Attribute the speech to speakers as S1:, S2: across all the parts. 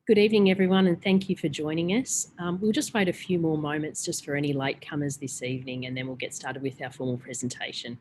S1: Good evening, everyone, and thank you for joining us. We'll just wait a few more moments just for any latecomers this evening, and then we'll get started with our formal presentation.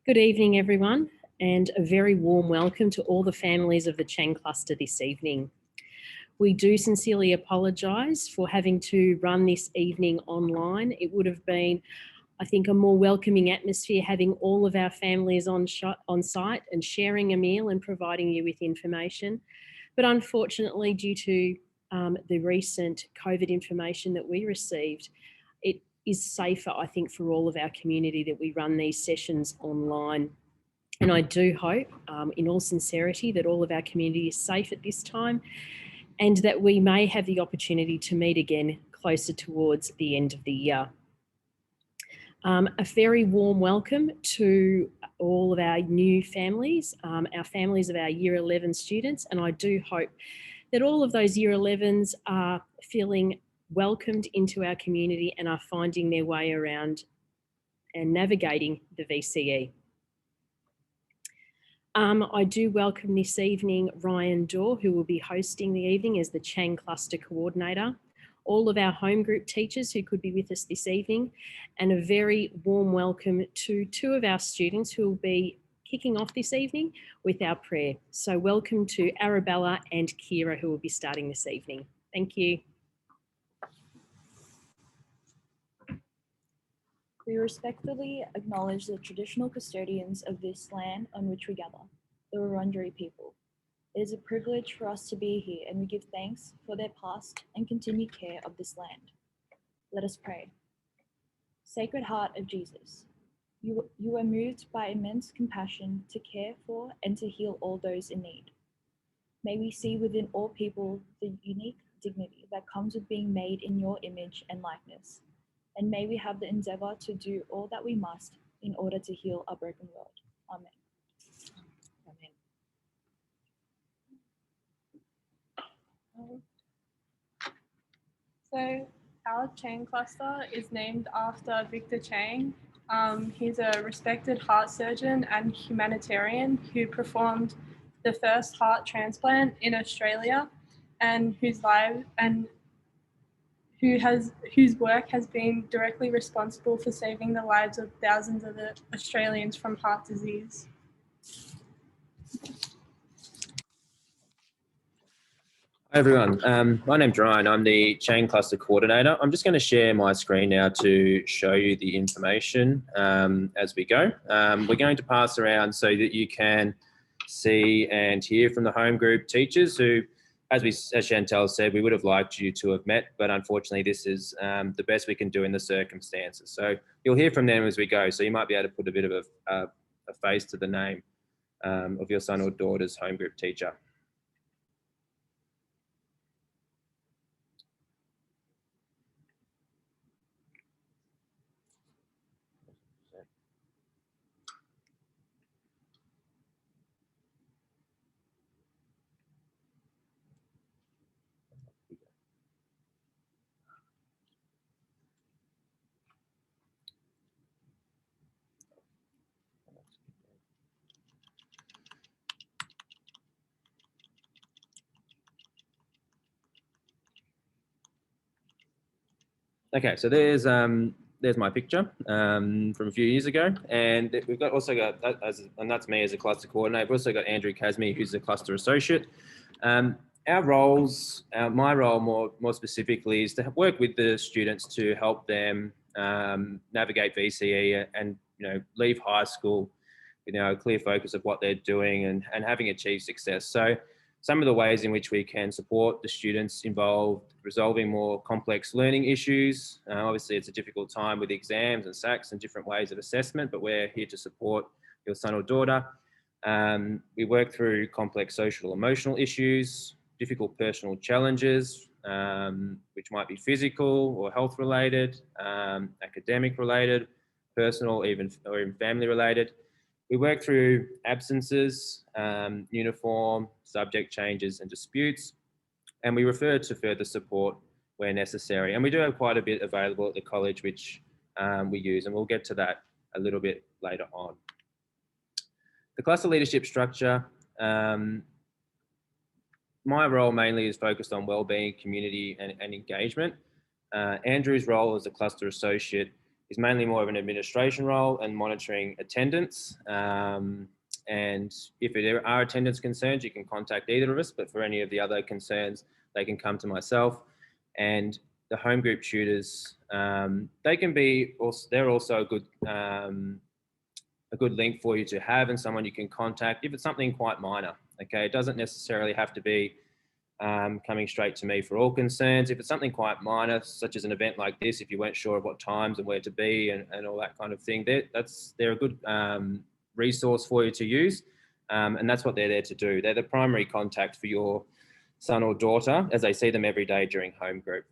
S1: Good evening, everyone, and a very warm welcome to all the families of the Chang cluster this evening. We do sincerely apologise for having to run this evening online. It would have been, I think, a more welcoming atmosphere having all of our families on site and sharing a meal and providing you with information. But unfortunately, due to the recent COVID information that we received, it is safer, I think, for all of our community that we run these sessions online. And I do hope, in all sincerity, that all of our community is safe at this time and that we may have the opportunity to meet again closer towards the end of the year. A very warm welcome to all of our new families, our families of our Year 11 students, and I do hope that all of those Year 11s are feeling welcomed into our community and are finding their way around and navigating the VCE. I do welcome this evening Ryan Dorr, who will be hosting the evening as the Chang Cluster Coordinator, all of our home group teachers who could be with us this evening, and a very warm welcome to two of our students who will be kicking off this evening with our prayer. So welcome to Arabella and Kira, who will be starting this evening. Thank you.
S2: We respectfully acknowledge the traditional custodians of this land on which we gather, the Wurundjeri people. It is a privilege for us to be here, and we give thanks for their past and continued care of this land. Let us pray. Sacred Heart of Jesus, you are moved by immense compassion to care for and to heal all those in need. May we see within all people the unique dignity that comes with being made in your image and likeness. And may we have the endeavor to do all that we must in order to heal our broken world. Amen.
S3: So our Chang cluster is named after Victor Chang. He's a respected heart surgeon and humanitarian who performed the first heart transplant in Australia, and whose work has been directly responsible for saving the lives of thousands of Australians from heart disease.
S4: Hi everyone, my name's Ryan. I'm the Chain Cluster Coordinator. I'm just going to share my screen now to show you the information as we go. We're going to pass around so that you can see and hear from the home group teachers who, as Chantel said, we would have liked you to have met, but unfortunately this is the best we can do in the circumstances. So you'll hear from them as we go, so you might be able to put a bit of a face to the name of your son or daughter's home group teacher. Okay, so there's my picture from a few years ago, and we've also got, and that's me as a cluster coordinator. We've also got Andrew Casme, who's a cluster associate. Our roles, my role more specifically, is to work with the students to help them navigate VCE and leave high school with a clear focus of what they're doing and having achieved success. So some of the ways in which we can support the students involved resolving more complex learning issues. Obviously, it's a difficult time with exams and SACs and different ways of assessment, but we're here to support your son or daughter. We work through complex social emotional issues, difficult personal challenges, which might be physical or health related, academic related, personal, or even family related. We work through absences, uniform, subject changes and disputes, and we refer to further support where necessary. And we do have quite a bit available at the college, which we use, and we'll get to that a little bit later on. The cluster leadership structure, my role mainly is focused on wellbeing, community and engagement. Andrew's role as a cluster associate is mainly more of an administration role and monitoring attendance. And if there are attendance concerns, you can contact either of us, but for any of the other concerns, they can come to myself. And the home group tutors, they can be, they're also a good link for you to have and someone you can contact if it's something quite minor. Okay, it doesn't necessarily have to be coming straight to me for all concerns. If it's something quite minor, such as an event like this, if you weren't sure of what times and where to be and all that kind of thing, they're a good resource for you to use. And that's what they're there to do. They're the primary contact for your son or daughter as they see them every day during home group.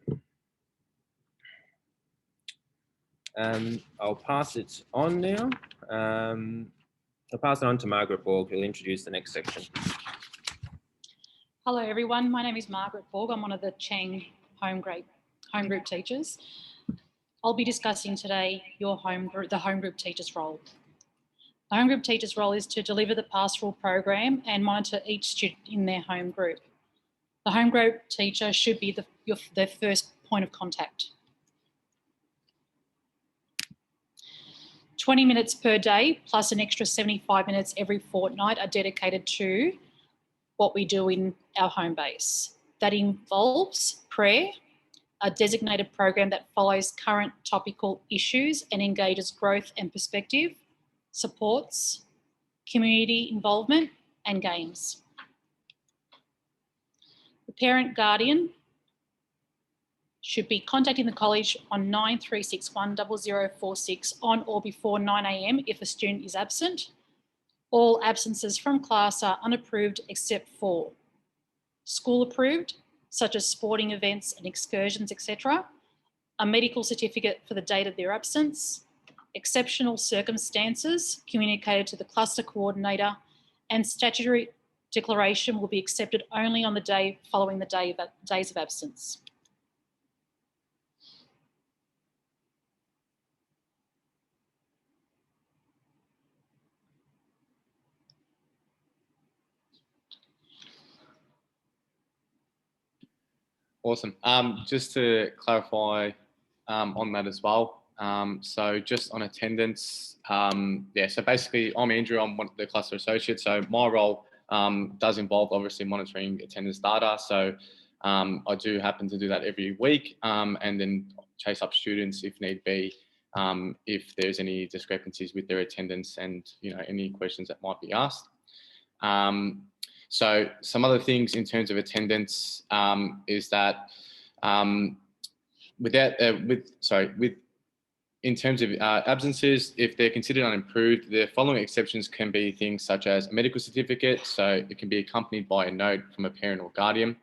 S4: I'll pass it on now. I'll pass it on to Margaret Borg, who'll introduce the next section.
S5: Hello everyone, my name is Margaret Borg. I'm one of the Chang home group teachers. I'll be discussing today the home group teacher's role. The home group teacher's role is to deliver the pastoral program and monitor each student in their home group. The home group teacher should be their first point of contact. 20 minutes per day plus an extra 75 minutes every fortnight are dedicated to what we do in our home base. That involves prayer, a designated program that follows current topical issues and engages growth and perspective, supports community involvement and games. The parent guardian should be contacting the college on 9361 0046 on or before 9 a.m. if a student is absent. All absences from class are unapproved except for school approved, such as sporting events and excursions, etc., a medical certificate for the date of their absence, exceptional circumstances communicated to the cluster coordinator, and statutory declaration will be accepted only on the day following the days of absence.
S6: Awesome. Just to clarify on that as well. So just on attendance, yeah, so basically I'm Andrew, I'm one of the cluster associates. So my role does involve obviously monitoring attendance data. So I do happen to do that every week and then chase up students if need be, if there's any discrepancies with their attendance and, you know, any questions that might be asked. So some other things in terms of attendance is that in terms of absences, if they're considered unimproved, the following exceptions can be things such as a medical certificate. So it can be accompanied by a note from a parent or guardian.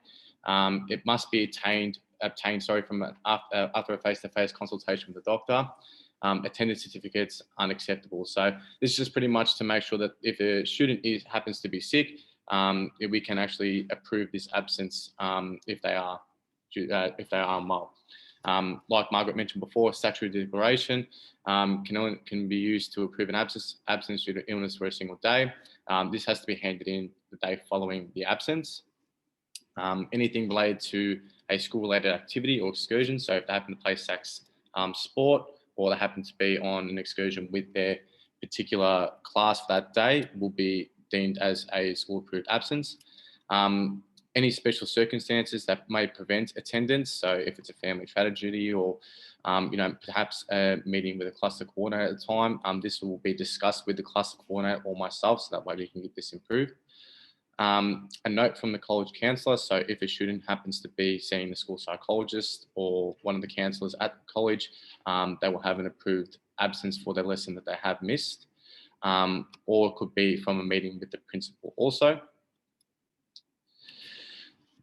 S6: It must be obtained from after a face-to-face consultation with the doctor. Attendance certificates unacceptable. So this is just pretty much to make sure that if a student happens to be sick, we can actually approve this absence if they are unwell. Like Margaret mentioned before, statutory declaration can be used to approve an absence due to illness for a single day. This has to be handed in the day following the absence. Anything related to a school-related activity or excursion, so if they happen to play sax sport or they happen to be on an excursion with their particular class for that day, will be deemed as a school-approved absence. Any special circumstances that may prevent attendance, so if it's a family tragedy or you know, perhaps a meeting with a cluster coordinator at the time, this will be discussed with the cluster coordinator or myself, so that way we can get this improved. A note from the college counsellor, so if a student happens to be seeing the school psychologist or one of the counsellors at the college, they will have an approved absence for their lesson that they have missed, or it could be from a meeting with the principal also.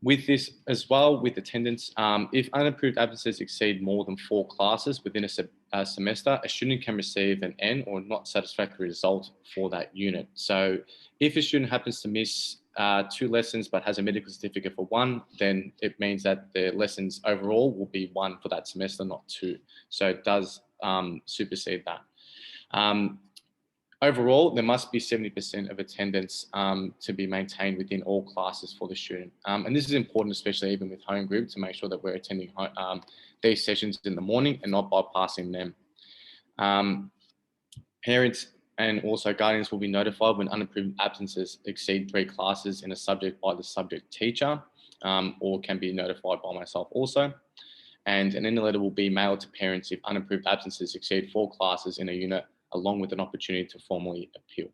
S6: With this as well, with attendance, if unapproved absences exceed more than 4 classes within a semester, a student can receive an N or not satisfactory result for that unit. So if a student happens to miss 2 lessons but has a medical certificate for 1, then it means that the lessons overall will be 1 for that semester, not 2. So it does supersede that. Overall, there must be 70% of attendance to be maintained within all classes for the student. And this is important, especially even with home group, to make sure that we're attending these sessions in the morning and not bypassing them. Parents and also guardians will be notified when unapproved absences exceed 3 classes in a subject by the subject teacher, or can be notified by myself also. And an in-letter will be mailed to parents if unapproved absences exceed 4 classes in a unit, along with an opportunity to formally appeal.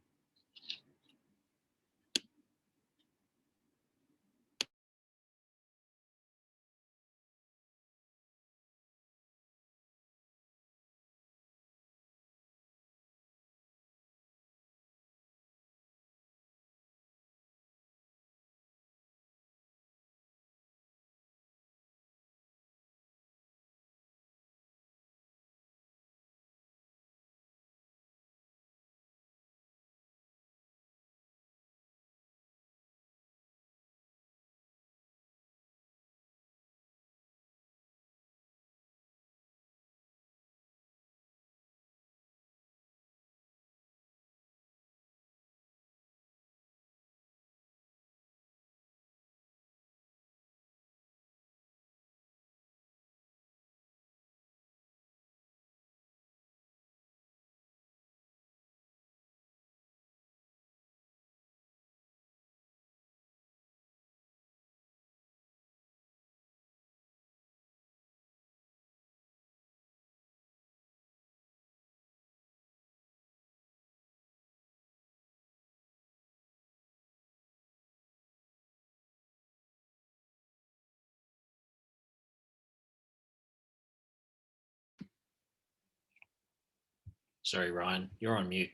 S7: Sorry, Ryan, you're on mute.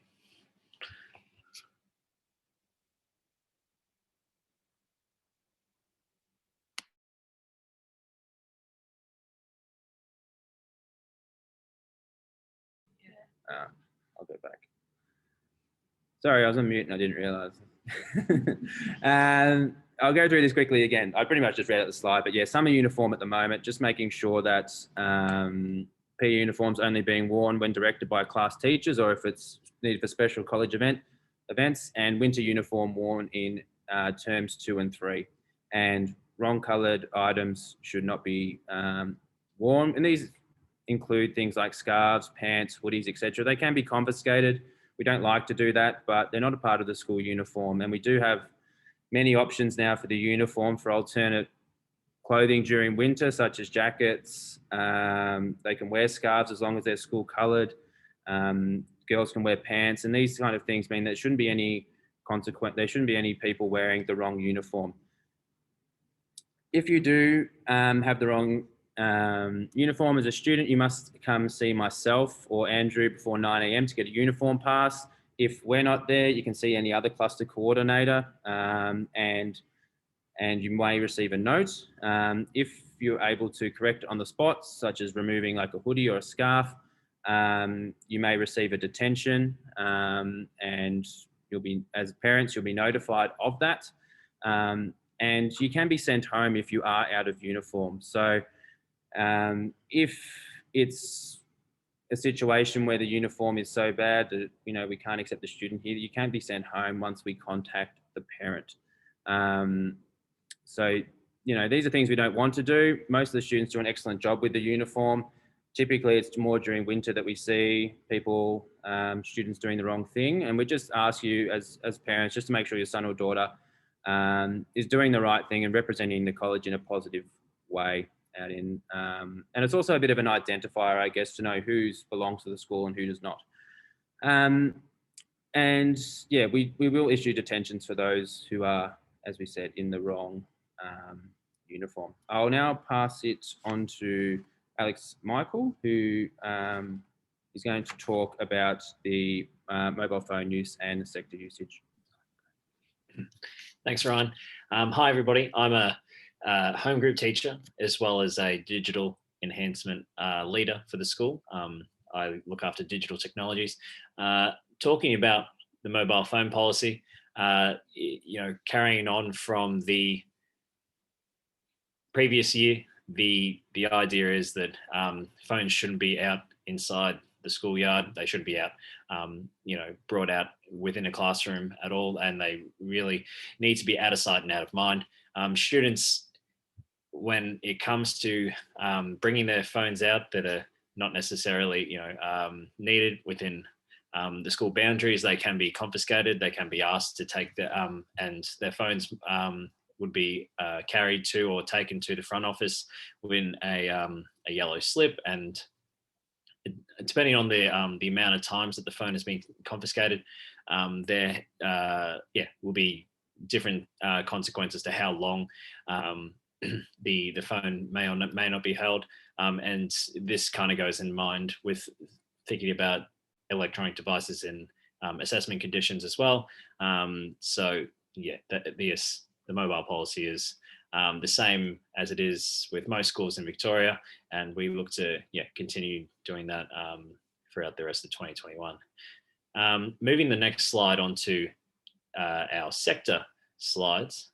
S4: I'll go back. Sorry, I was on mute and I didn't realize. I'll go through this quickly again. I pretty much just read out the slide, but yeah, summer uniform at the moment, just making sure that PE uniforms only being worn when directed by class teachers or if it's needed for special college events, and winter uniform worn in terms 2 and 3. And wrong coloured items should not be worn. And these include things like scarves, pants, hoodies, etc. They can be confiscated. We don't like to do that, but they're not a part of the school uniform. And we do have many options now for the uniform for alternate clothing during winter, such as jackets. They can wear scarves as long as they're school coloured. Girls can wear pants, and these kind of things mean there shouldn't be any there shouldn't be any people wearing the wrong uniform. If you do have the wrong uniform as a student, you must come see myself or Andrew before 9 a.m. to get a uniform pass. If we're not there, you can see any other cluster coordinator and you may receive a note. If you're able to correct on the spot, such as removing like a hoodie or a scarf, you may receive a detention and you'll be, as parents, you'll be notified of that. And you can be sent home if you are out of uniform. So if it's a situation where the uniform is so bad that, you know, we can't accept the student here, you can be sent home once we contact the parent. So, you know, these are things we don't want to do. Most of the students do an excellent job with the uniform. Typically, it's more during winter that we see people, students doing the wrong thing. And we just ask you as parents just to make sure your son or daughter is doing the right thing and representing the college in a positive way. And it's also a bit of an identifier, I guess, to know who belongs to the school and who does not. And yeah, we will issue detentions for those who are, as we said, in the wrong uniform. I'll now pass it on to Alex Michael, who is going to talk about the mobile phone use and sector usage.
S7: Thanks, Ryan. Hi, everybody. I'm a home group teacher as well as a digital enhancement leader for the school. I look after digital technologies. Talking about the mobile phone policy, you know, carrying on from the previous year, the idea is that phones shouldn't be out inside the schoolyard. They shouldn't be out, you know, brought out within a classroom at all, and they really need to be out of sight and out of mind. Students, when it comes to bringing their phones out that are not necessarily, you know, needed within the school boundaries, they can be confiscated. They can be asked to take and their phones would be carried to or taken to the front office within a yellow slip. And depending on the amount of times that the phone has been confiscated, there will be different consequences to how long the phone may or may not be held. And this kind of goes in mind with thinking about electronic devices in assessment conditions as well. So yeah, the mobile policy is the same as it is with most schools in Victoria, and we look to continue doing that throughout the rest of 2021. Moving the next slide onto our sector slides.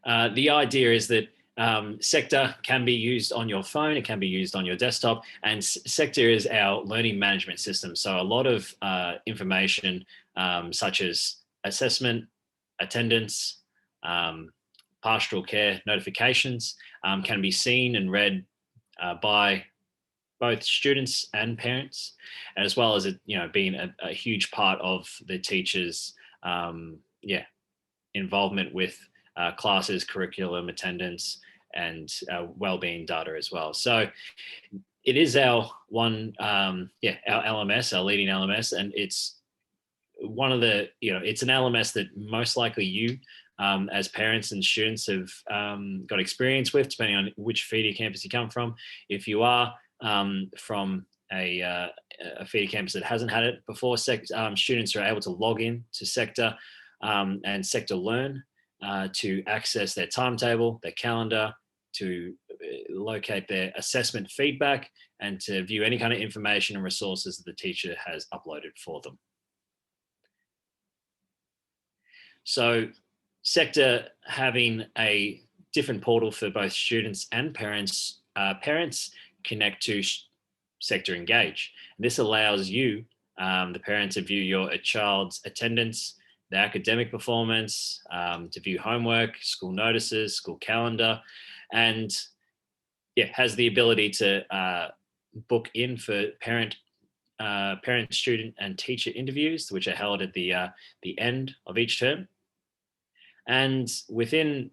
S7: The idea is that sector can be used on your phone, it can be used on your desktop, and sector is our learning management system. So a lot of information such as assessment, attendance, pastoral care notifications can be seen and read by both students and parents, as well as it, being a huge part of the teachers' involvement with classes, curriculum, attendance, and wellbeing data as well. So it is our our LMS, our leading LMS, and it's one of the, it's an LMS that most likely you as parents and students have got experience with, depending on which feeder campus you come from. If you are from a feeder campus that hasn't had it before, students are able to log in to Sector and Sector Learn to access their timetable, their calendar, to locate their assessment feedback, and to view any kind of information and resources that the teacher has uploaded for them. So Sector having a different portal for both students and parents, parents connect to Sector Engage. This allows you, the parent, to view your child's attendance, their academic performance, to view homework, school notices, school calendar, and has the ability to book in for parent, student, and teacher interviews, which are held at the end of each term. And within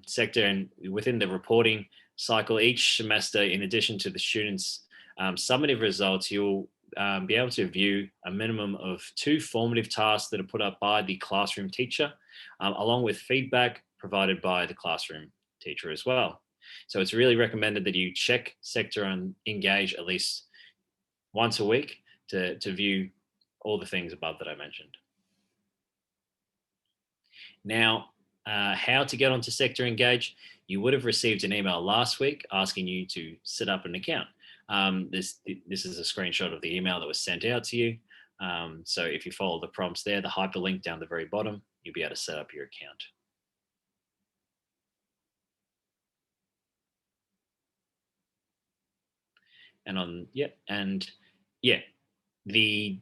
S7: Sector and within the reporting cycle each semester, in addition to the students' summative results, you'll be able to view a minimum of 2 formative tasks that are put up by the classroom teacher, along with feedback provided by the classroom teacher as well. So it's really recommended that you check Sector and Engage at least once a week to view all the things above that I mentioned. Now, how to get onto Sector Engage? You would have received an email last week asking you to set up an account. This is a screenshot of the email that was sent out to you. So if you follow the prompts there, the hyperlink down the very bottom, you'll be able to set up your account. And the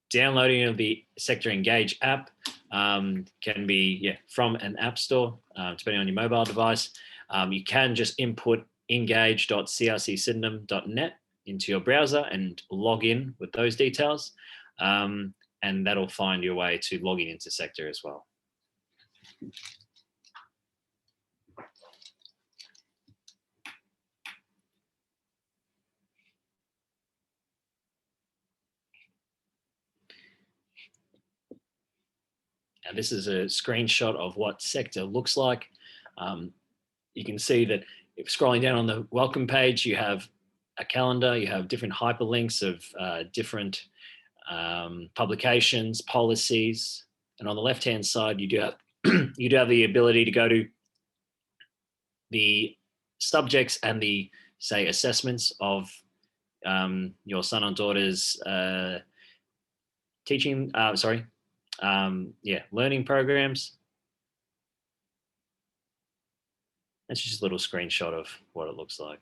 S7: downloading of the Sector Engage app can be from an app store, depending on your mobile device. You can just input engage.crcsydenham.net into your browser and log in with those details, and that'll find your way to logging into Sector as well. And this is a screenshot of what Sector looks like. You can see that if scrolling down on the welcome page, you have a calendar, you have different hyperlinks of different publications, policies, and on the left-hand side, you do have the ability to go to the subjects and the, say, assessments of your son or daughter's learning programs. That's just a little screenshot of what it looks like.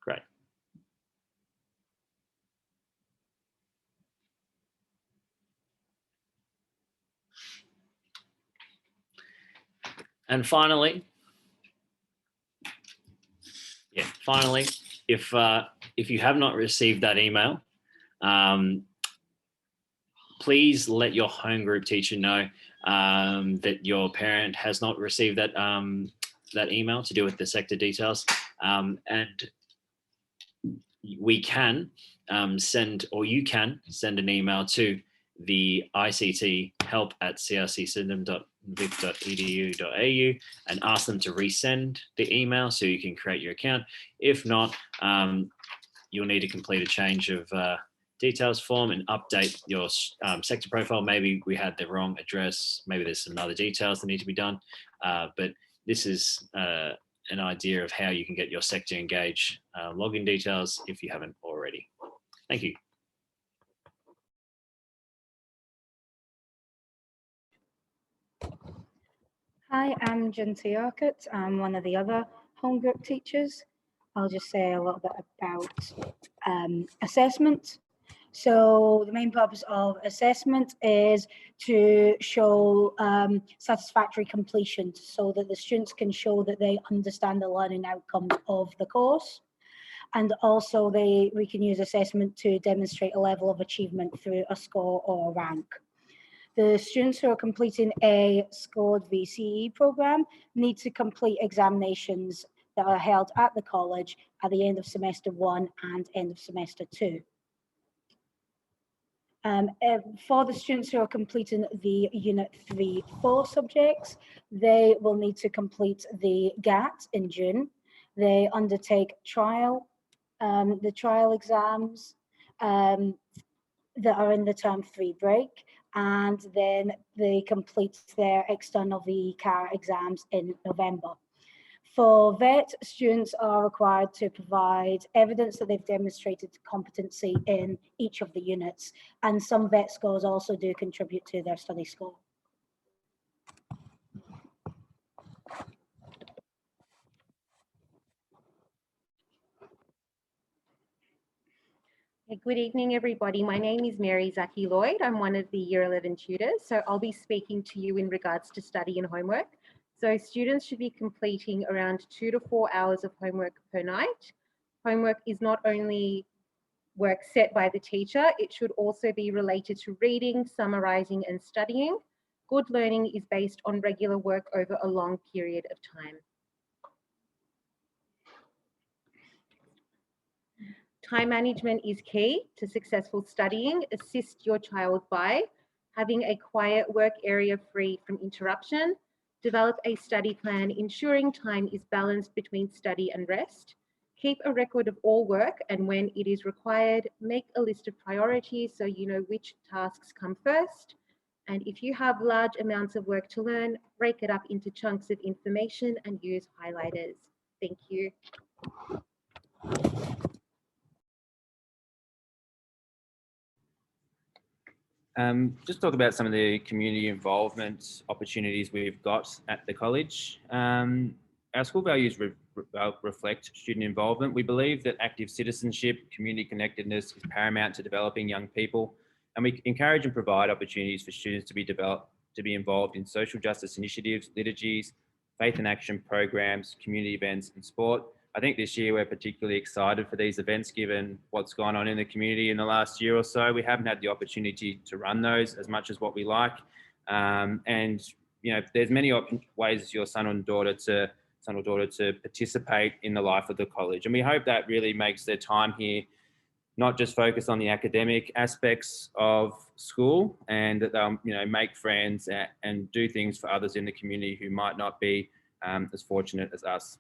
S7: Great. And finally, if you have not received that email, please let your home group teacher know that your parent has not received that that email to do with the Sector details, and we can send, or you can send an email to the ICT help@crcsydenham.vic.edu.au and ask them to resend the email so you can create your account. If not, you'll need to complete a change of details form and update your Sector profile. Maybe we had the wrong address. Maybe there's some other details that need to be done. But this is an idea of how you can get your Sector Engage login details if you haven't already. Thank you.
S8: Hi, I'm Jinty Urquhart. I'm one of the other home group teachers. I'll just say a little bit about assessment. So the main purpose of assessment is to show satisfactory completion so that the students can show that they understand the learning outcomes of the course. And also we can use assessment to demonstrate a level of achievement through a score or a rank. The students who are completing a scored VCE program need to complete examinations that are held at the college at the end of semester 1 and end of semester 2. For the students who are completing the Unit 3-4 subjects, they will need to complete the GAT in June. They undertake the trial exams that are in the term 3 break, and then they complete their external VE-CAR exams in November. For VET, students are required to provide evidence that they've demonstrated competency in each of the units, and some VET scores also do contribute to their study score.
S9: Good evening, everybody. My name is Mary Zaki Lloyd. I'm one of the Year 11 tutors, so I'll be speaking to you in regards to study and homework. So students should be completing around 2 to 4 hours of homework per night. Homework is not only work set by the teacher, it should also be related to reading, summarizing, and studying. Good learning is based on regular work over a long period of time. Time management is key to successful studying. Assist your child by having a quiet work area free from interruption. Develop a study plan, ensuring time is balanced between study and rest. Keep a record of all work, and when it is required, make a list of priorities so you know which tasks come first. And if you have large amounts of work to learn, break it up into chunks of information and use highlighters. Thank you.
S4: Just talk about some of the community involvement opportunities we've got at the college. Our school values reflect student involvement. We believe that active citizenship, community connectedness is paramount to developing young people, and we encourage and provide opportunities for students to be involved in social justice initiatives, liturgies, faith and action programs, community events, and sport. I think this year we're particularly excited for these events given what's gone on in the community in the last year or so. We haven't had the opportunity to run those as much as what we like. And you know, there's many ways your son or daughter to participate in the life of the college. And we hope that really makes their time here not just focus on the academic aspects of school, and that they'll, you know, make friends and do things for others in the community who might not be as fortunate as us.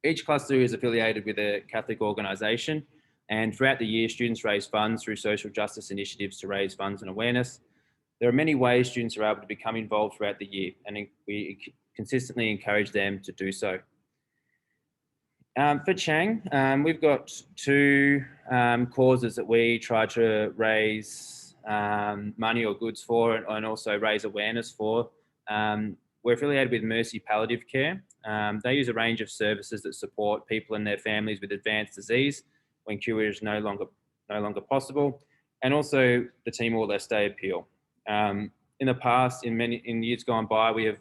S4: Each cluster is affiliated with a Catholic organisation, and throughout the year, students raise funds through social justice initiatives to raise funds and awareness. There are many ways students are able to become involved throughout the year, and we consistently encourage them to do so. For Chang, we've got two causes that we try to raise money or goods for, and also raise awareness for. We're affiliated with Mercy Palliative Care. They use a range of services that support people and their families with advanced disease when cure is no longer possible, and also the Timor Leste appeal. In the past, in years gone by, we have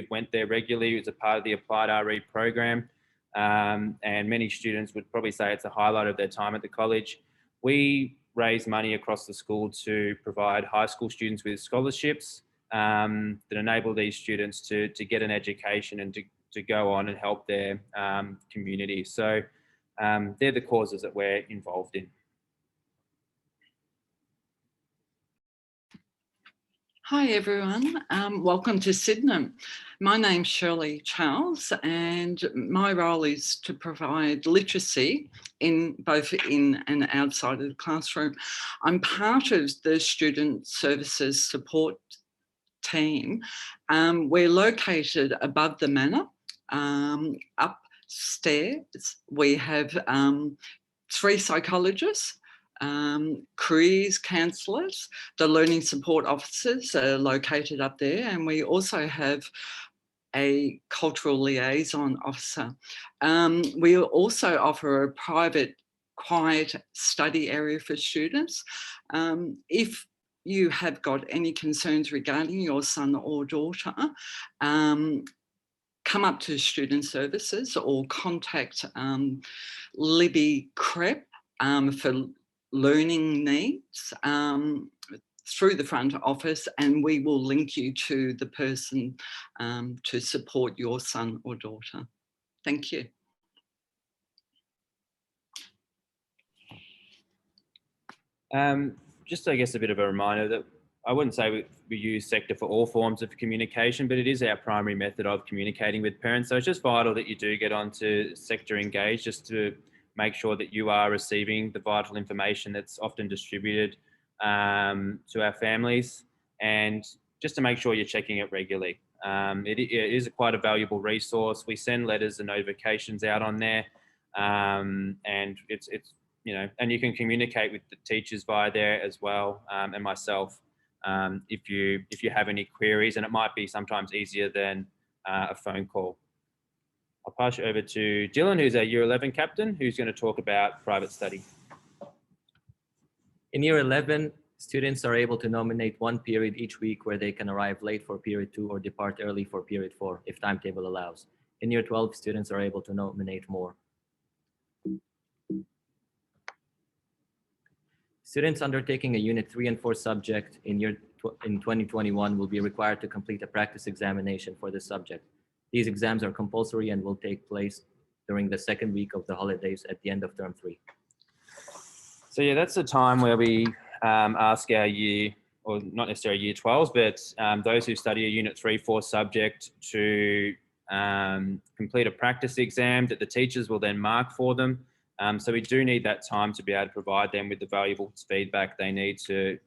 S4: went there regularly as a part of the Applied RE program, and many students would probably say it's a highlight of their time at the college. We raise money across the school to provide high school students with scholarships that enable these students to get an education and to go on and help their community. So they're the causes that we're involved in.
S10: Hi everyone, welcome to Sydenham. My name's Shirley Charles, and my role is to provide literacy both in and outside of the classroom. I'm part of the Student Services Support team. We're located above the manor. Upstairs we have 3 psychologists, careers counsellors. The learning support officers are located up there, and we also have a cultural liaison officer. We also offer a private quiet study area for students. If you have got any concerns regarding your son or daughter, come up to Student Services or contact Libby Crepp for learning needs through the front office, and we will link you to the person to support your son or daughter. Thank you.
S4: just, I guess, a bit of a reminder that I wouldn't say we use sector for all forms of communication, but it is our primary method of communicating with parents. So it's just vital that you do get onto Sector Engage just to make sure that you are receiving the vital information that's often distributed to our families, and just to make sure you're checking it regularly. It is quite a valuable resource. We send letters and notifications out on there, and it's and you can communicate with the teachers via there as well, and myself, if you have any queries, and it might be sometimes easier than a phone call. I'll pass you over to Dylan, who's our Year 11 captain, who's going to talk about private study.
S11: In Year 11, students are able to nominate one period each week where they can arrive late for period 2 or depart early for period 4 if timetable allows. In Year 12, students are able to nominate more. Students undertaking a Unit 3 and 4 subject in 2021 will be required to complete a practice examination for this subject. These exams are compulsory and will take place during the second week of the holidays at the end of Term 3.
S4: So yeah, that's the time where we ask our year, or not necessarily Year 12s, but those who study a Unit 3-4 subject to complete a practice exam that the teachers will then mark for them. So we do need that time to be able to provide them with the valuable feedback they need to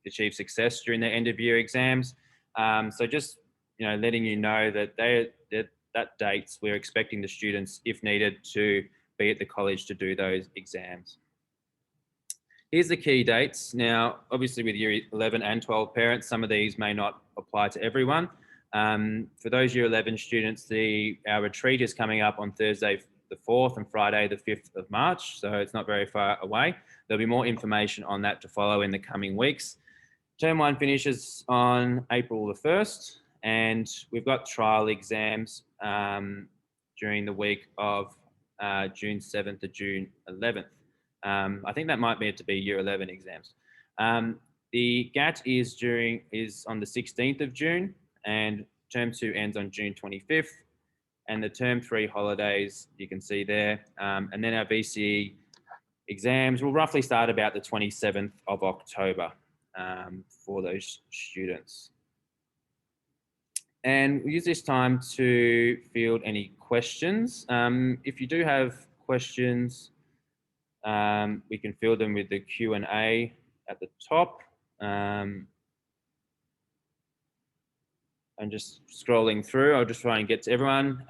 S4: achieve success during their end of year exams. So just letting you know that that dates we're expecting the students, if needed, to be at the college to do those exams. Here's the key dates. Now, obviously with Year 11 and 12 parents, some of these may not apply to everyone. For those Year 11 students, our retreat is coming up on Thursday the 4th and Friday the 5th of March, so it's not very far away. There'll be more information on that to follow in the coming weeks. Term 1 finishes on April the 1st, and we've got trial exams during the week of June 7th to June 11th. I think that might mean to be Year 11 exams. The GAT is on the 16th of June, and Term 2 ends on June 25th. And the Term 3 holidays, you can see there. And then our VCE exams will roughly start about the 27th of October for those students. And we use this time to field any questions. If you do have questions, we can field them with the Q&A at the top. And just scrolling through, I'll just try and get to everyone.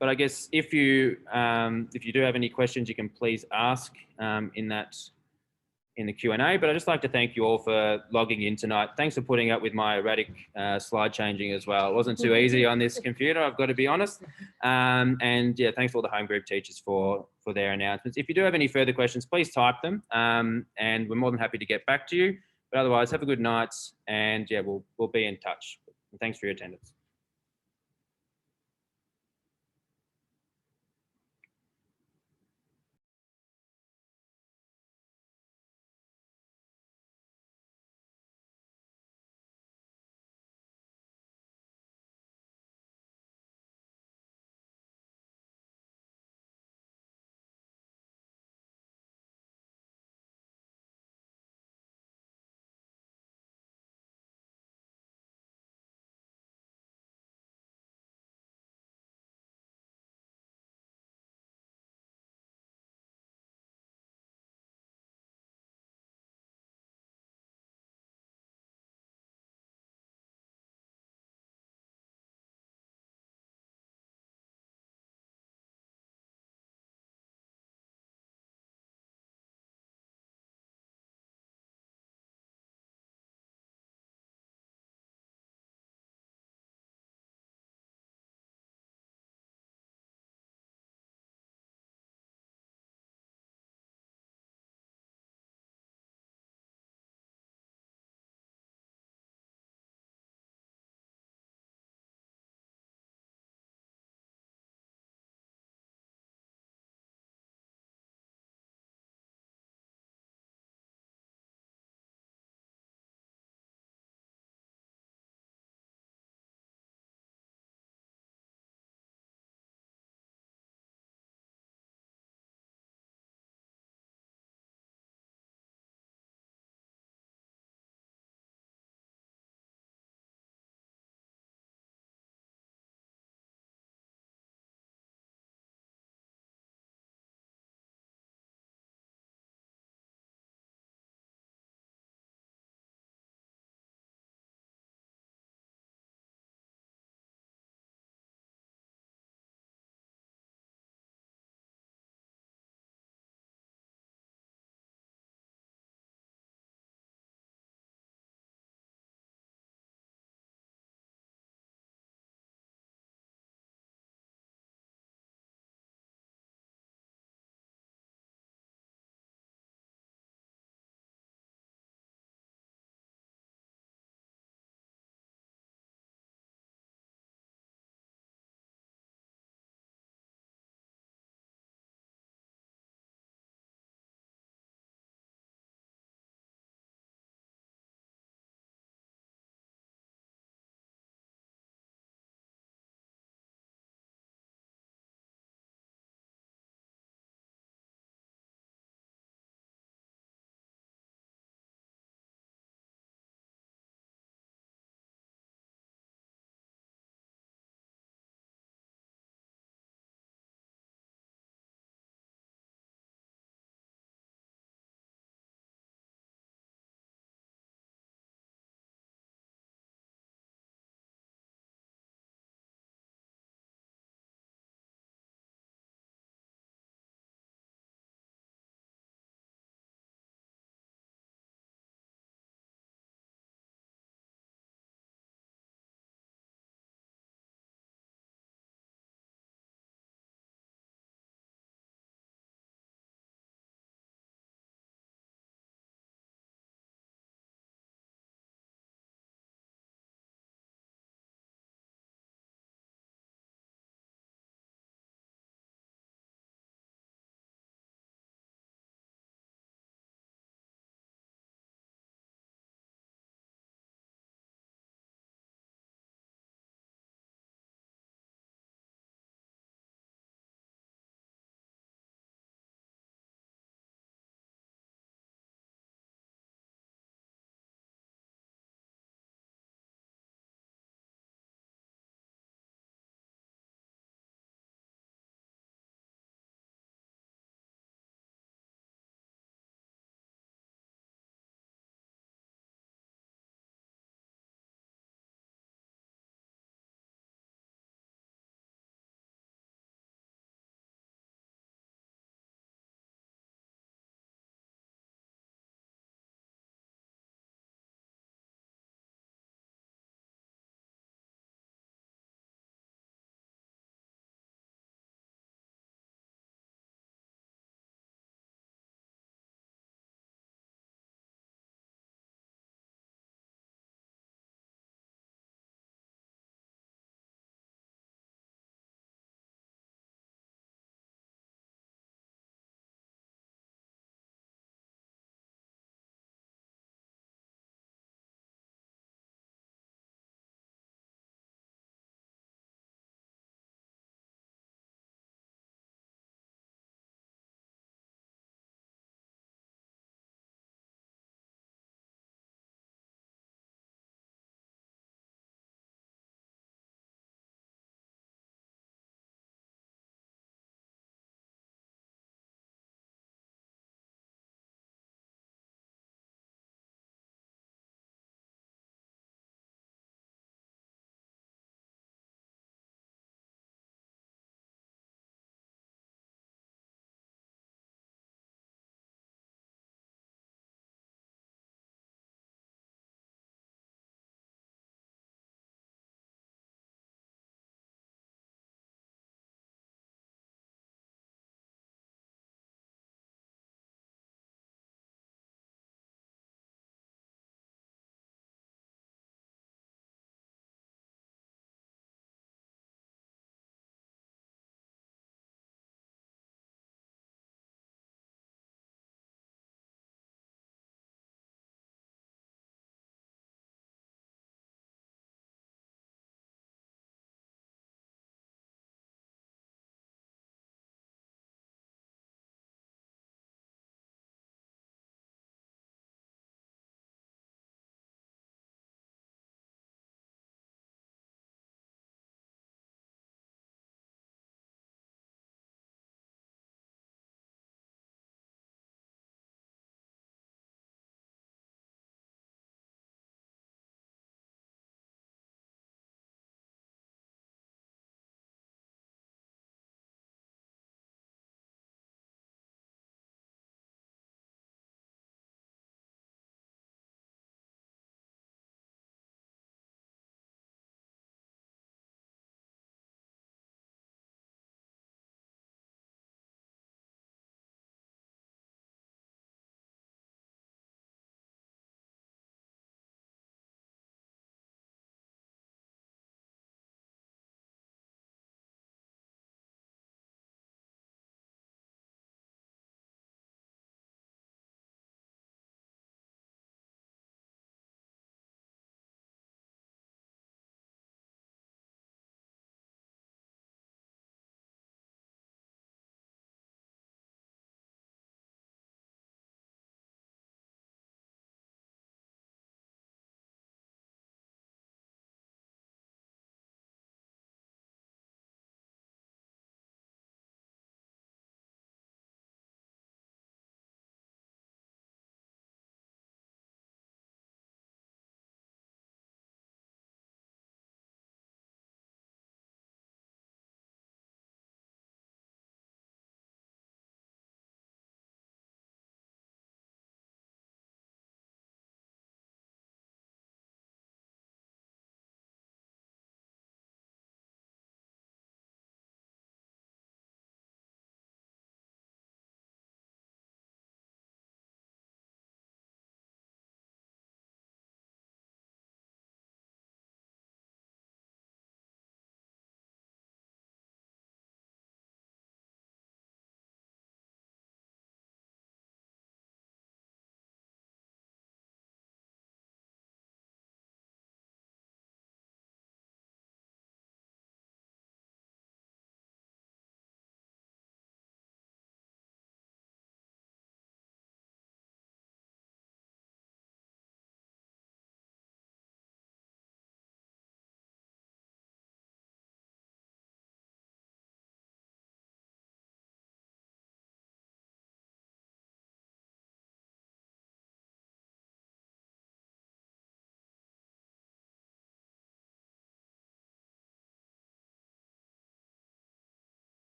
S4: But I guess if you do have any questions, you can please ask in the Q&A. But I'd just like to thank you all for logging in tonight. Thanks for putting up with my erratic slide changing as well. It wasn't too easy on this computer, I've got to be honest. And yeah, thanks to all the home group teachers for their announcements. If you do have any further questions, please type them, and we're more than happy to get back to you. But otherwise, have a good night, and yeah, we'll be in touch. And thanks for your attendance.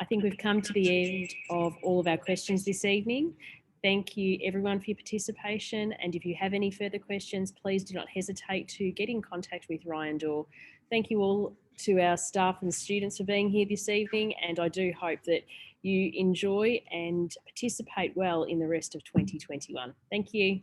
S1: I think we've come to the end of all of our questions this evening. Thank you everyone for your participation. And if you have any further questions, please do not hesitate to get in contact with Ryan Dorr. Thank you all to our staff and students for being here this evening. And I do hope that you enjoy and participate well in the rest of 2021. Thank you.